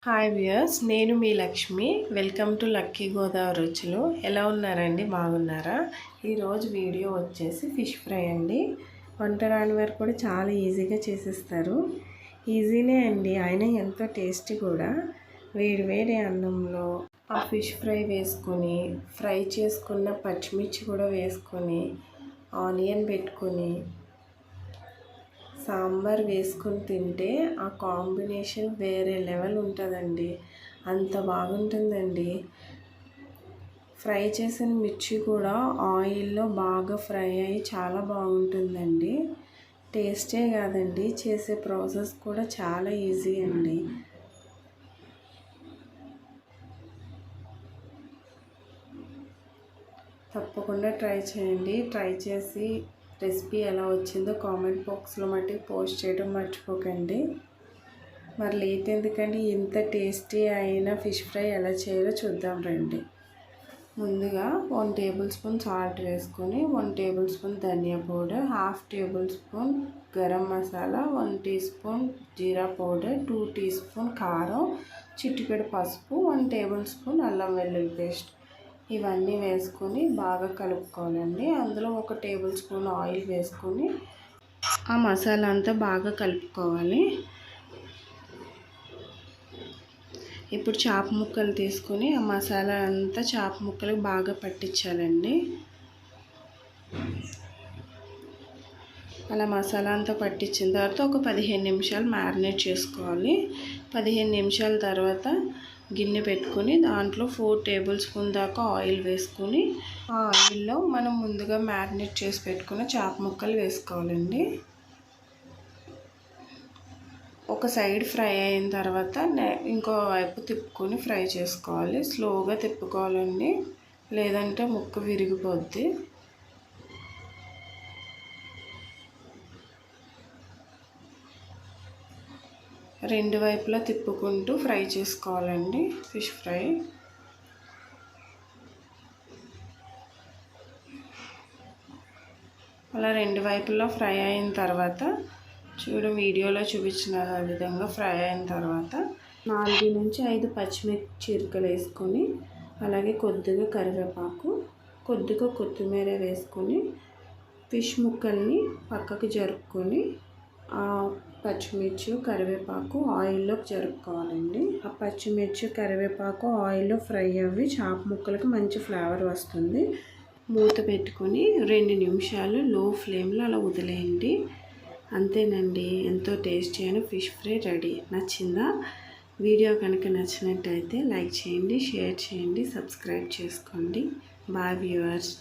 Hi viewers, నేను మీ Lakshmi. Welcome to lucky Godavari రుచులు. ఎలా ఉన్నారండి? బాగున్నారా? ఈరోజు వీడియో వచ్చేసి ఫిష్ ఫ్రై అండి. వంట రాని వారు కూడా చాలా ఈజీగా చేసేస్తారు. ఈజీనే అండి, అయినా ఎంతో టేస్టీ కూడా. వేడి అన్నంలో ఆ ఫిష్ ఫ్రై వేసుకొని, ఫ్రై చేసుకున్న పచ్చిమిర్చి కూడా వేసుకొని, ఆనియన్ పెట్టుకొని సాంబార్ వేసుకొని తింటే ఆ కాంబినేషన్ వేరే లెవెల్ ఉంటుందండి. అంత బాగుంటుందండి. ఫ్రై చేసిన మిర్చి కూడా ఆయిల్లో బాగా ఫ్రై అయ్యి చాలా బాగుంటుందండి. టేస్టే కాదండి, చేసే ప్రాసెస్ కూడా చాలా ఈజీ అండి. తప్పకుండా ట్రై చేయండి. ట్రై చేసి రెసిపీ ఎలా వచ్చిందో కామెంట్ బాక్స్లో మట్టుకు పోస్ట్ చేయడం మర్చిపోకండి. మరి లేట్ ఎందుకండి, ఇంత టేస్టీ అయిన ఫిష్ ఫ్రై ఎలా చేయాలో చూద్దాం రండి. ముందుగా 1 టేబుల్ స్పూన్ సాల్ట్ వేసుకొని, 1 టేబుల్ స్పూన్ ధనియా powder, 1/2 tablespoon garam masala, 1 teaspoon జీరా పౌడర్, 2 టీ స్పూన్ కారం, చిటికెడు పసుపు, 1 టేబుల్ స్పూన్ అల్లం వెల్లుల్లి పేస్ట్ ఇవన్నీ వేసుకొని బాగా కలుపుకోవాలండి. అందులో 1 టేబుల్ స్పూన్ ఆయిల్ వేసుకొని ఆ మసాలా అంతా బాగా కలుపుకోవాలి. ఇప్పుడు చేప ముక్కలు తీసుకొని ఆ మసాలా అంతా చేప ముక్కలకు బాగా పట్టించాలండి. అలా మసాలా అంతా పట్టించిన తర్వాత ఒక 15 నిమిషాలు మ్యారినేట్ చేసుకోవాలి. 15 నిమిషాల తర్వాత గిన్నె పెట్టుకొని దాంట్లో 4 టేబుల్ స్పూన్ దాకా ఆయిల్ వేసుకొని ఆ ఆయిల్లో మనం ముందుగా మ్యారినేట్ చేసి పెట్టుకున్న చేప ముక్కలు వేసుకోవాలండి. ఒక సైడ్ ఫ్రై అయిన తర్వాత ఇంకో వైపు తిప్పుకొని ఫ్రై చేసుకోవాలి. స్లోగా తిప్పుకోవాలండి, లేదంటే ముక్క విరిగిపోద్ది. రెండు వైపులా తిప్పుకుంటూ ఫ్రై చేసుకోవాలండి ఫిష్ ఫ్రై. అలా రెండు వైపులా ఫ్రై అయిన తర్వాత వీడియోలో చూపించిన విధంగా ఫ్రై అయిన తర్వాత 4 నుంచి 5 పచ్చిమిర్చి చీలికలు వేసుకొని, అలాగే కొద్దిగా కరివేపాకు, కొద్దిగా కొత్తిమీర వేసుకొని ఫిష్ ముక్కల్ని పక్కకు జరుపుకొని ఆ పచ్చిమిర్చి కరివేపాకు ఆయిల్లోకి జరుపుకోవాలండి. ఆ పచ్చిమిర్చి కరివేపాకు ఆయిల్లో ఫ్రై అవ్వి చేప ముక్కలకు మంచి ఫ్లేవర్ వస్తుంది. మూత పెట్టుకొని 2 నిమిషాలు లో ఫ్లేమ్లో అలా వదిలేయండి. అంతేనండి, ఎంతో టేస్టీ అయిన ఫిష్ ఫ్రై రెడీ. నచ్చిందా? వీడియో కనుక నచ్చినట్టయితే లైక్ చేయండి, షేర్ చేయండి, సబ్స్క్రైబ్ చేసుకోండి. Bye viewers.